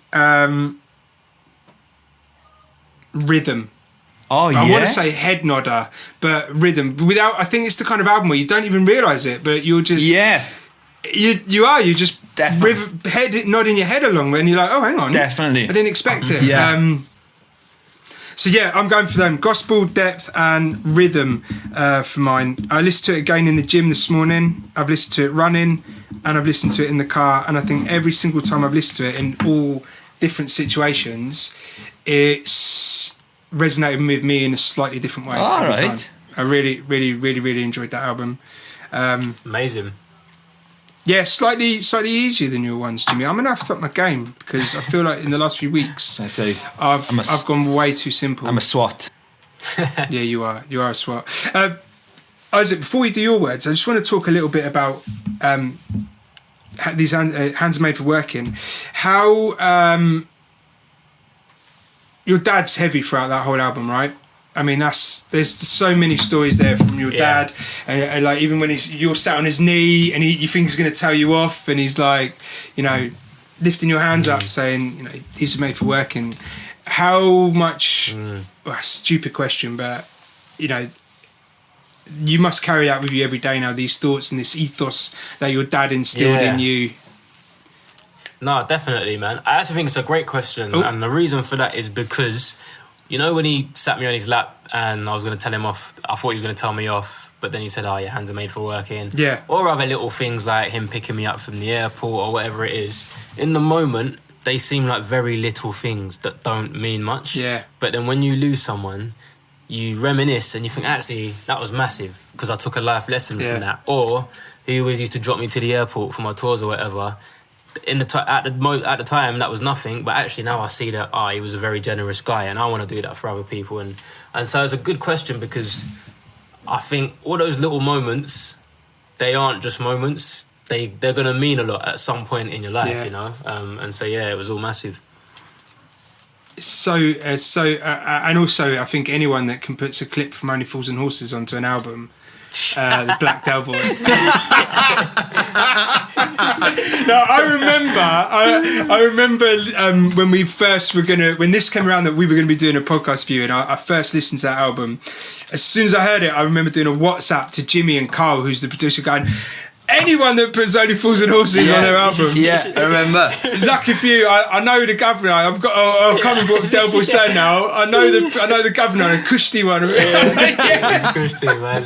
rhythm. Oh yeah. I want to say head nodder, but rhythm. I think it's the kind of album where you don't even realise it, but you're just you just nodding your head along when you're like, oh, hang on, definitely. I didn't expect it. Yeah. So yeah, I'm going for them. Gospel, depth, and rhythm for mine. I listened to it again in the gym this morning. I've listened to it running, and I've listened to it in the car. And I think every single time I've listened to it in all different situations, it's resonated with me in a slightly different way. All every right. time. I really, really, really, really enjoyed that album. Amazing. Yeah, slightly easier than your ones, Jimmy. I'm gonna have to up my game because I feel like in the last few weeks I've gone way too simple. I'm a SWAT. Yeah, you are a SWAT. Isaac, before we do your words, I just want to talk a little bit about these hands are made for working. How your dad's heavy throughout that whole album, right? I mean, there's so many stories there from your dad, and like even when you're sat on his knee and you think he's going to tell you off, and he's like, you know, lifting your hands up, saying, you know, these are made for working. How much? Well, stupid question, but you know, you must carry that with you every day now. These thoughts and this ethos that your dad instilled in you. No, definitely, man. I actually think it's a great question, and the reason for that is because, you know, when he sat me on his lap and I was going to tell him off, I thought he was going to tell me off, but then he said, "Oh, your hands are made for working." Yeah. Or other little things like him picking me up from the airport or whatever it is. In the moment, they seem like very little things that don't mean much. Yeah. But then when you lose someone, you reminisce and you think, actually, that was massive because I took a life lesson from that. Or he always used to drop me to the airport for my tours or whatever. At the time, that was nothing, but actually now I see that he was a very generous guy, and I want to do that for other people. And so it's a good question because I think all those little moments, they aren't just moments. They're going to mean a lot at some point in your life, you know. And so it was all massive. So and also I think anyone that can put a clip from Only Fools and Horses onto an album, the Black Del Boy. No, I remember when we first when this came around that we were going to be doing a podcast for you, and I first listened to that album. As soon as I heard it, I remember doing a WhatsApp to Jimmy and Carl, who's the producer, going, anyone that puts Only Fools and Horses on their album. Yeah, I remember. Lucky for you, I know the governor. I can't remember what Del Boy's saying now. I know the governor, a Kushti one. Kushti, man.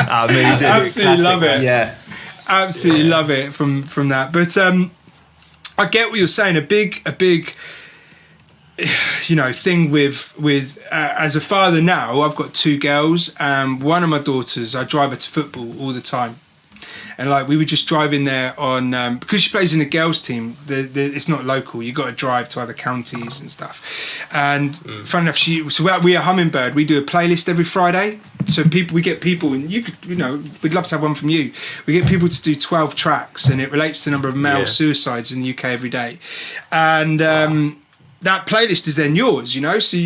Amazing. Absolutely love it. Yeah. Absolutely love it from that. But I get what you're saying. A big you know, thing with as a father now, I've got 2 girls, and one of my daughters, I drive her to football all the time. And like we would just drive in there on because she plays in the girls team. It's not local. You got to drive to other counties and stuff. And fun enough, we are Hummingbird. We do a playlist every Friday. So we get people, and we'd love to have one from you. We get people to do 12 tracks, and it relates to the number of male suicides in the UK every day. And that playlist is then yours, you know. So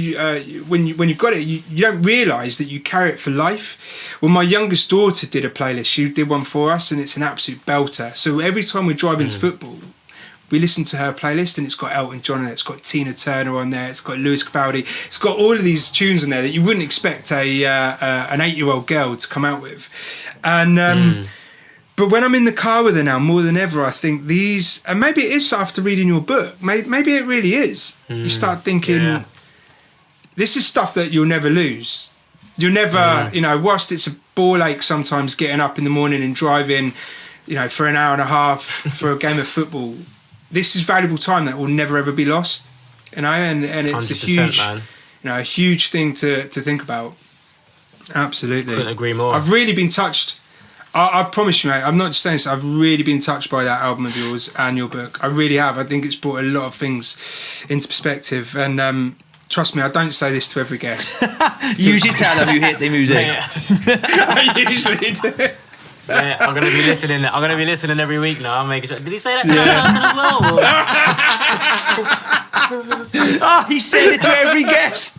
when you've got it, you don't realise that you carry it for life. Well, my youngest daughter did a playlist. She did one for us, and it's an absolute belter. So every time we're driving to football, we listen to her playlist, and it's got Elton John on it, it's got Tina Turner on there, it's got Lewis Capaldi, it's got all of these tunes on there that you wouldn't expect an 8-year-old girl to come out with. And but when I'm in the car with her now, more than ever, I think these, and maybe it is after reading your book, maybe it really is. You start thinking, this is stuff that you'll never lose. You'll never, you know, whilst it's a ball ache sometimes getting up in the morning and driving, you know, for an hour and a half for a game of football, this is valuable time that will never ever be lost. You know, and it's a huge, man. You know, a huge thing to think about. Absolutely. Couldn't agree more. I've really been touched. I promise you, mate, I'm not just saying this, I've really been touched by that album of yours and your book. I really have. I think it's brought a lot of things into perspective. And trust me, I don't say this to every guest. You usually tell them you hate the music. I usually do. Yeah, I'm gonna be listening. I'm gonna be listening every week now. I'm making sure. Did he say that to that person as well? He said it to every guest.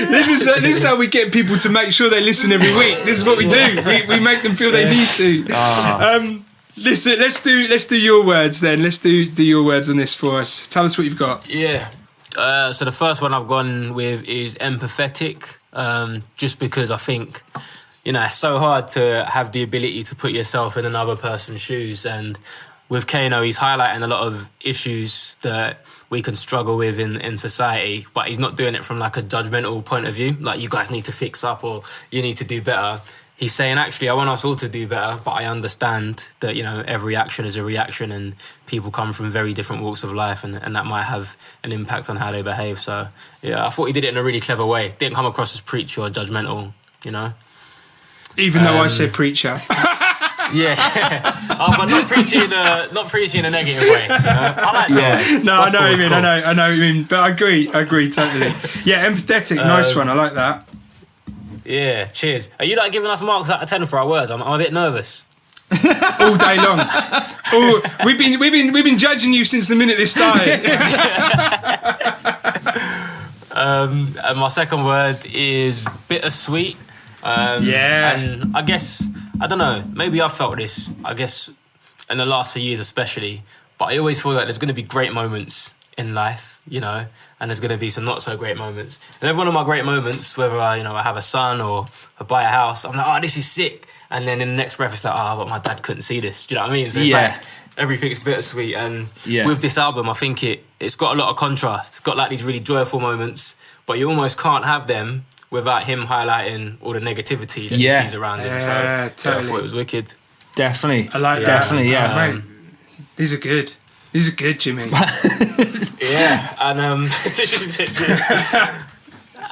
This is how we get people to make sure they listen every week. This is what we do. We make them feel they need to. Listen, let's do your words then. Let's do your words on this for us. Tell us what you've got. Yeah. So the first one I've gone with is empathetic, just because I think, you know, it's so hard to have the ability to put yourself in another person's shoes. And with Kano, he's highlighting a lot of issues that we can struggle with in society, but he's not doing it from like a judgmental point of view, like you guys need to fix up or you need to do better. He's saying, actually, I want us all to do better, but I understand that, you know, every action is a reaction and people come from very different walks of life, and that might have an impact on how they behave. So, yeah, I thought he did it in a really clever way. Didn't come across as preachy or judgmental, you know. Even though I said preacher. Yeah, but not preaching in a negative way. You know? I like that. No, I know what you mean. Cool. I know what you mean. But I agree totally. Yeah, empathetic. Nice one. I like that. Yeah, cheers. Are you like giving us marks out of 10 for our words? I'm a bit nervous. All day long. Oh, we've been judging you since the minute this started. And my second word is bittersweet. And I guess, I don't know, maybe I've felt this, I guess, in the last few years especially, but I always feel like there's going to be great moments in life, you know, and there's going to be some not so great moments. And every one of my great moments, whether I have a son or I buy a house, I'm like, oh, this is sick. And then in the next breath, it's like, oh, but my dad couldn't see this. Do you know what I mean? So it's like everything's bittersweet. And with this album, I think it's got a lot of contrast. It's got like these really joyful moments, but you almost can't have them without him highlighting all the negativity that he sees around him. So totally. I thought it was wicked. Definitely. I like that. Definitely, yeah. Mate, these are good. These are good, Jimmy. Yeah, and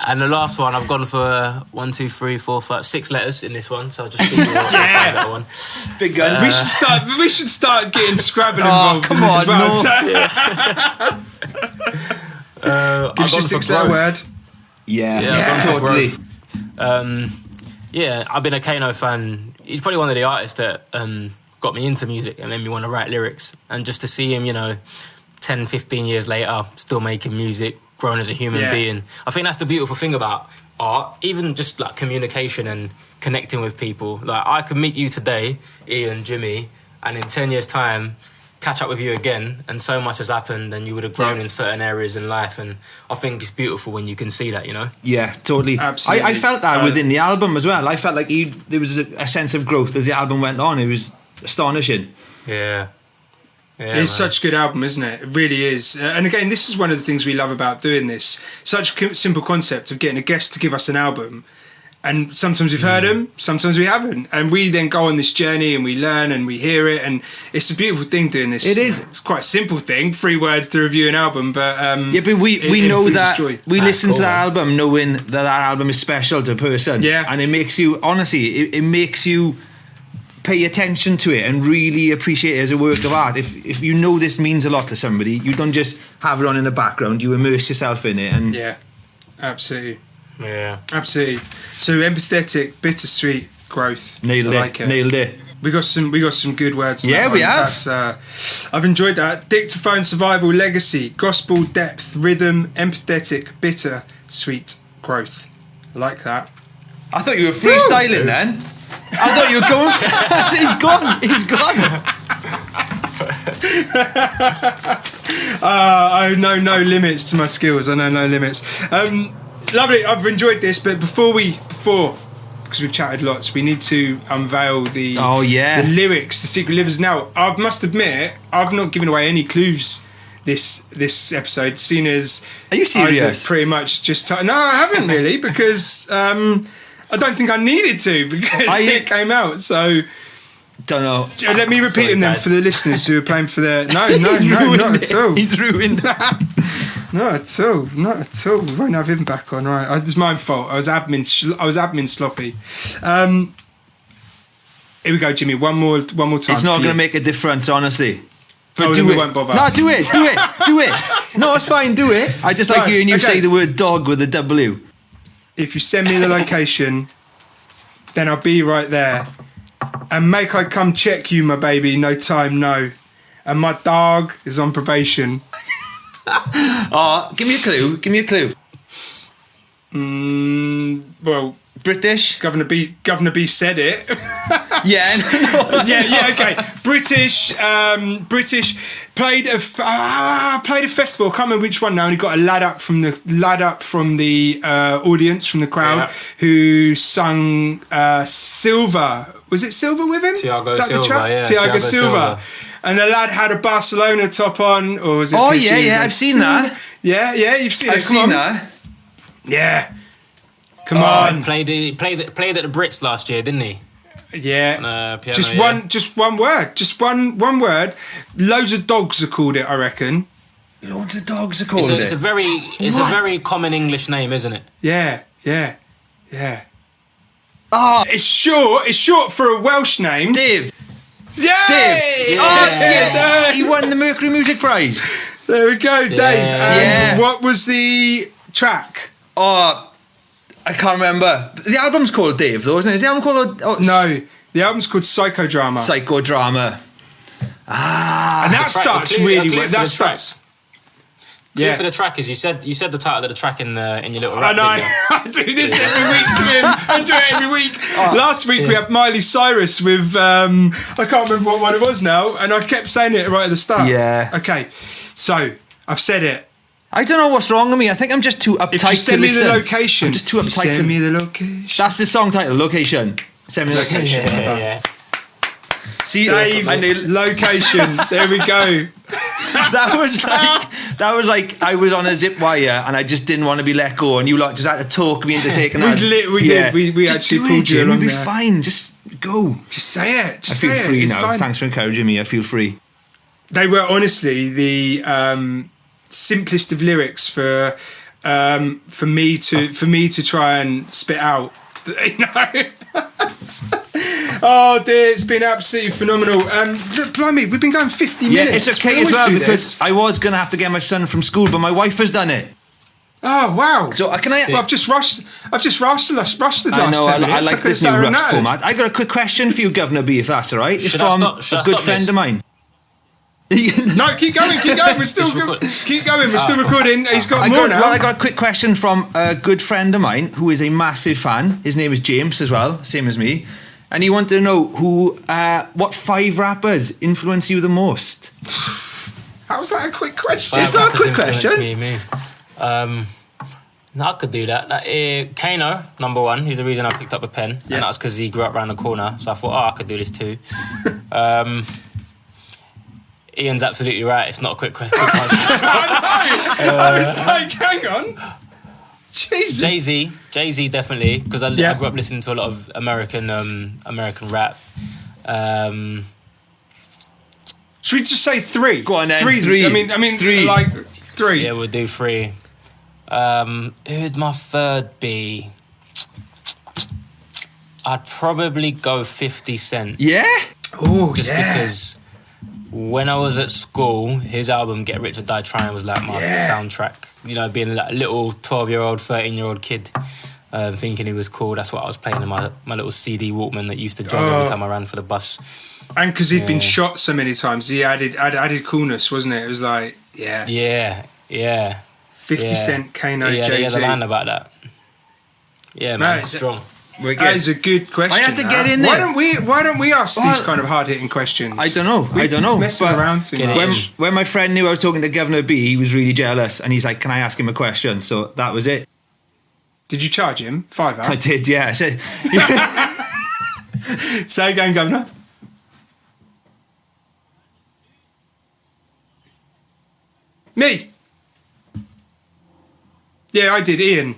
and the last one, I've gone for 1, 2, 3, 4, 5, 6 letters in this one, so I'll just give you that one. Big gun. We should start getting Scrabble involved. Come on, Give us your 6-letter word. Yeah, totally. I've been a Kano fan. He's probably one of the artists that got me into music and made me want to write lyrics. And just to see him, 10, 15 years later, still making music, grown as a human being. I think that's the beautiful thing about art, even just like communication and connecting with people. Like I could meet you today, Ian, Jimmy, and in 10 years' time, catch up with you again, and so much has happened and you would have grown in certain areas in life, and I think it's beautiful when you can see that, Yeah, totally. Absolutely. I felt that within the album as well. I felt like there was a sense of growth as the album went on. It was astonishing. Yeah, it's such a good album, isn't it? It really is. And again, this is one of the things we love about doing this. Such a simple concept of getting a guest to give us an album. And sometimes we've heard them, sometimes we haven't. And we then go on this journey and we learn and we hear it. And it's a beautiful thing doing this. It is. It's quite a simple thing, 3 words to review an album. But but we know that we listen to that man. album knowing that album is special to a person. Yeah. And it makes you, honestly, it makes you pay attention to it and really appreciate it as a work of art. If you know this means a lot to somebody, you don't just have it on in the background, you immerse yourself in it. And yeah, absolutely. Yeah, absolutely. So empathetic, bittersweet growth. Nailed it. We got some good words. Yeah, we have. I've enjoyed that. Dictaphone, survival, legacy, gospel, depth, rhythm, empathetic, bitter, sweet growth. I like that. I thought you were freestyling then. I thought you were going. He's gone. I know no limits to my skills. I know no limits. Lovely. I've enjoyed this, but before because we've chatted lots, we need to unveil the lyrics, the secret lyrics. Now, I must admit, I've not given away any clues this episode, seeing as are you serious? Isaac pretty much just no, I haven't really, because I don't think I needed to, because it came out. So don't know. Let me repeat them then for the listeners who are playing for their no, not at all. He's ruined that. Not at all. We won't have him back on. Right, it's my fault. I was admin sloppy. Here we go, Jimmy. One more time. It's not going to make a difference, honestly. But do it. Won't bother. No, do it. No, it's fine. Do it. I just like hearing you say the word dog with a W. If you send me the location, then I'll be right there. And make I come check you, my baby. No time, no. And my dog is on probation. Give me a clue. Well, British. Governor B said it. Yeah. Okay. British. Played a festival. I can't remember which one now. And he got a lad up from the audience, from the crowd, who sung Silva. Was it Silva with him? Thiago Silva. Thiago Silva. And the lad had a Barcelona top on, or was it? Oh yeah, I've seen that. Yeah, you've seen it. I've seen that. Yeah. Come on. Played at the Brits last year, didn't he? Yeah. Piano, just one word. Just one word. Loads of dogs are called it, I reckon. Loads of dogs are called It's a very common English name, isn't it? Yeah. Oh, it's short for a Welsh name. Dave. Yay! Dave. Oh, yeah. He won the Mercury Music Prize. There we go, Dave. And what was the track? Oh, I can't remember. The album's called Dave, though, isn't it? Is the album called... No, the album's called Psychodrama. Psychodrama. And that starts really well. That starts... Yeah. For the track is you said the title of the track in your little rap I know. video. I do this every week to him. I do it every week. Last week we had Miley Cyrus with I can't remember what one it was now, and I kept saying it right at the start. Yeah. Okay, so I've said it. I don't know what's wrong with me. I think I'm just too uptight to listen. If you send me the location, I'm just too uptight send me the location. That's the song title, Location. Send me the location. Yeah. See, Dave, location. There we go. That was like I was on a zip wire and I just didn't want to be let go, and you lot just had to talk me into taking that. We did. We actually pulled you along. It'll be fine. Just go. Just say it. I feel free now. Fine. Thanks for encouraging me. I feel free. They were honestly the simplest of lyrics for me to try and spit out. You know. Oh dear, it's been absolutely phenomenal. Look, blimey, we've been going 50 minutes. It's okay we as well do because I was going to have to get my son from school, but my wife has done it. Oh wow! So can I? Well, I've just rushed the last 10 I know. I minutes. like this new rush format. I got a quick question for you, Governor B, if that's all right. It's from a good friend of mine. No, keep going. We're still keep going. We're still recording. He's got more now. Well, I got a quick question from a good friend of mine who is a massive fan. His name is James as well, same as me. And he wanted to know what 5 rappers influence you the most. How's that a quick question? It's not a quick question. Me. No, I could do that. Kano, number 1. He's the reason I picked up a pen, and that's because he grew up around the corner. So I thought, I could do this too. Ian's absolutely right. It's not a quick question. I was like, hang on. Jesus. Jay-Z definitely, because I grew up listening to a lot of American rap. Should we just say 3? Go on then. 3. I mean 3. Like 3. Yeah, we'll do 3. Who'd my third be? I'd probably go 50 Cent. Yeah? Oh, just because when I was at school, his album Get Rich or Die Trying was like my soundtrack. You know, being like a little 12-year-old, 13-year-old kid, thinking he was cool. That's what I was playing in my little CD Walkman that used to jog every time I ran for the bus. And because he'd been shot so many times, he added coolness, wasn't it? It was like, Yeah. 50 Cent, Kano, Jay-Z. Jay-Z. He has a line about that. Yeah, man, strong. That is a good question. I had to get in there. Why don't we ask these kind of hard-hitting questions? I don't know. Messing around too much. When my friend knew I was talking to Governor B, he was really jealous, and he's like, "Can I ask him a question?" So that was it. Did you charge him $5? I did, yeah. I said, "Say again, Governor." Me. Yeah, I did. Ian.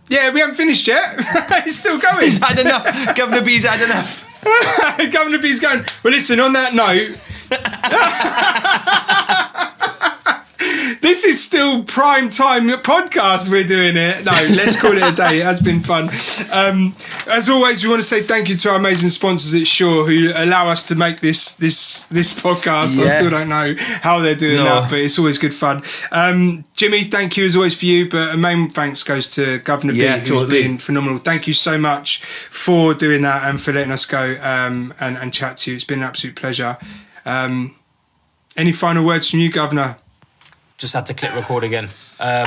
Yeah, we haven't finished yet. He's still going. He's had enough. Governor B's had enough. Governor B's going, well, listen, on that note, this is still prime time podcast we're doing it. No, let's call it a day. It has been fun. As always, we want to say thank you to our amazing sponsors at Shaw who allow us to make this podcast. I still don't know how they're doing that, but it's always good fun. Jimmy, thank you as always for you, but a main thanks goes to Guvna B, who's been phenomenal. Thank you so much for doing that and for letting us go and chat to you. It's been an absolute pleasure. Any final words from you, Governor? Just had to click record again.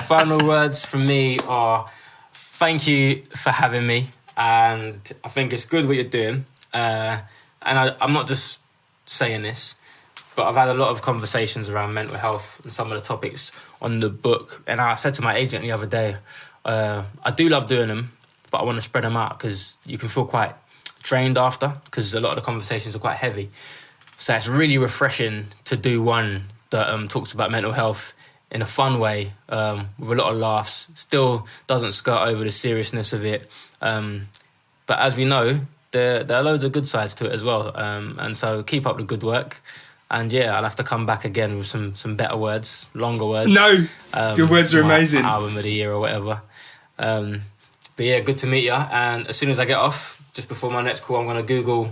Final words from me are thank you for having me, and I think it's good what you're doing. And I'm not just saying this, but I've had a lot of conversations around mental health and some of the topics on the book. And I said to my agent the other day, I do love doing them, but I want to spread them out because you can feel quite drained after, because a lot of the conversations are quite heavy. So it's really refreshing to do one that talks about mental health in a fun way, with a lot of laughs, still doesn't skirt over the seriousness of it. But as we know, there are loads of good sides to it as well. And so keep up the good work. And I'll have to come back again with some better words, longer words. No, your words are amazing. Album of the year or whatever. But good to meet you. And as soon as I get off, just before my next call, I'm going to Google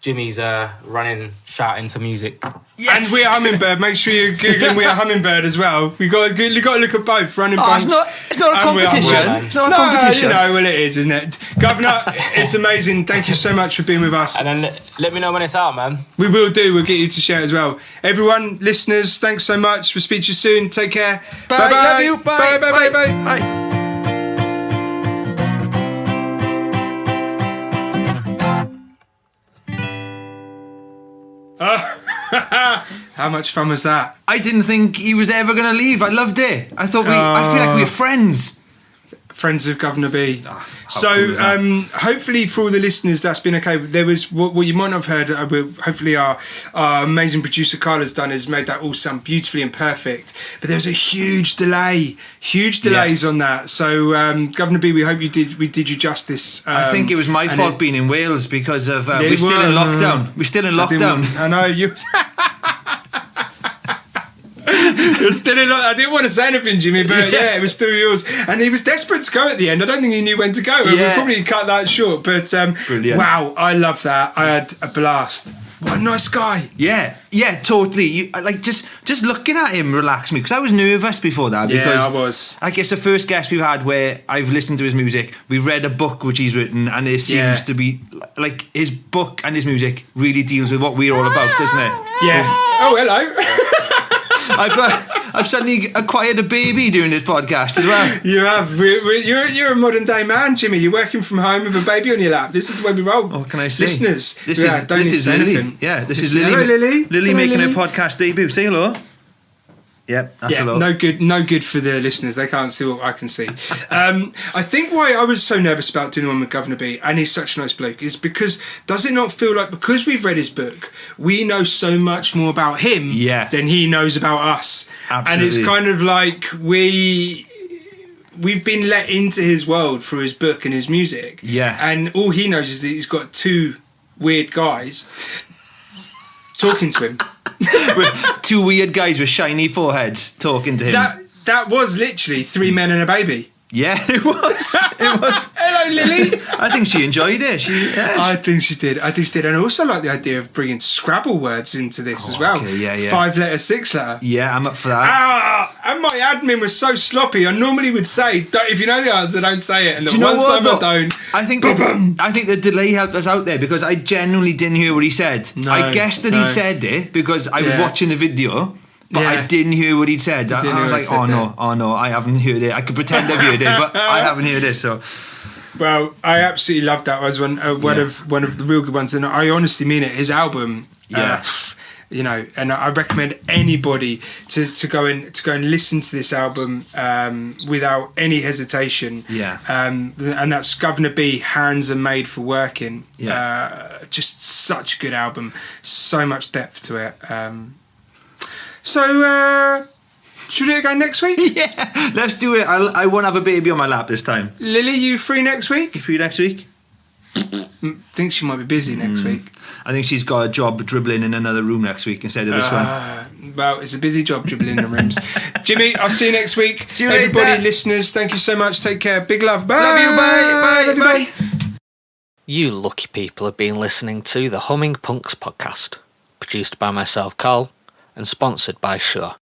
Jimmy's running shouting to music. Yes. And We Are Hummingbird. Make sure you're googling We Are Hummingbird as well. You got to look at both running. It's not a competition. It's not a competition. You know, well, it is, isn't it? Governor, it's amazing. Thank you so much for being with us. And then let me know when it's out, man. We will do. We'll get you to share as well. Everyone, listeners, thanks so much. We'll speak to you soon. Take care. Bye. Bye. Love you. Bye. Bye. How much fun was that? I didn't think he was ever going to leave. I loved it. I thought I feel like we were friends. Friends of Guvna B. So cool hopefully for all the listeners that's been okay. There was what you might not have heard. Hopefully our amazing producer Carla's done has made that all sound beautifully and perfect. But there was a huge delays on that. So Guvna B, we hope we did you justice. I think it was my fault being in Wales because of we're still in lockdown. We're still in lockdown. I know you. You're still in. I didn't want to say anything, Jimmy, but yeah, it was still yours. And he was desperate to go at the end. I don't think he knew when to go. Yeah. We'll probably cut that short. But wow, I love that. I had a blast. What a nice guy. Yeah, totally. Just looking at him relaxed me because I was nervous before that. Because I was. I guess the first guest we've had where I've listened to his music, we've read a book which he's written, and it seems to be like his book and his music really deals with what we're all about, doesn't it? Yeah. Oh, hello. I've suddenly acquired a baby doing this podcast as well. You have. You're a modern day man, Jimmy. You're working from home with a baby on your lap. This is the way we roll. What can I say? Listeners, this is Lily. Anything. Yeah, this is Lily. Hello, Lily. Lily making her podcast debut. Say hello. Yep, that's hello. No good for the listeners. They can't see what I can see. I think why I was so nervous about doing one with Guvna B, and he's such a nice bloke, is because does it not feel like because we've read his book, we know so much more about him than he knows about us. Absolutely. And it's kind of like we've been let into his world through his book and his music. Yeah. And all he knows is that he's got two weird guys talking to him. With two weird guys with shiny foreheads talking to him. That was literally three men and a baby. Yeah, it was. Hello, Lily. I think she enjoyed it. I think she did. And I also like the idea of bringing Scrabble words into this as well. Okay, yeah. 5-letter, 6-letter. Yeah, I'm up for that. And my admin was so sloppy. I normally would say, if you know the answer, don't say it. And the one time I don't. I think the delay helped us out there because I genuinely didn't hear what he said. No, I guessed that he'd said it because I was watching the video. But I didn't hear what he'd said. I was like, oh no, I haven't heard it. I could pretend I've heard it, but I haven't heard it. So, well, I absolutely loved that. It was one of the real good ones, and I honestly mean it. His album, and I recommend anybody to go and listen to this album without any hesitation. Yeah, and that's Guvna B. Hands Are Made for Working. Yeah, just such a good album. So much depth to it. So, should we do it again next week? Yeah, let's do it. I won't have a baby on my lap this time. Lily, you free next week? You free next week? Think she might be busy next week. I think she's got a job dribbling in another room next week instead of this one. Well, it's a busy job dribbling in the rooms. Jimmy, I'll see you next week. See you everybody, later. Listeners, thank you so much. Take care. Big love. Bye. Love you. Bye. Love you. Bye. You lucky people have been listening to the Humming Punks podcast, produced by myself, Carl, and sponsored by Shure.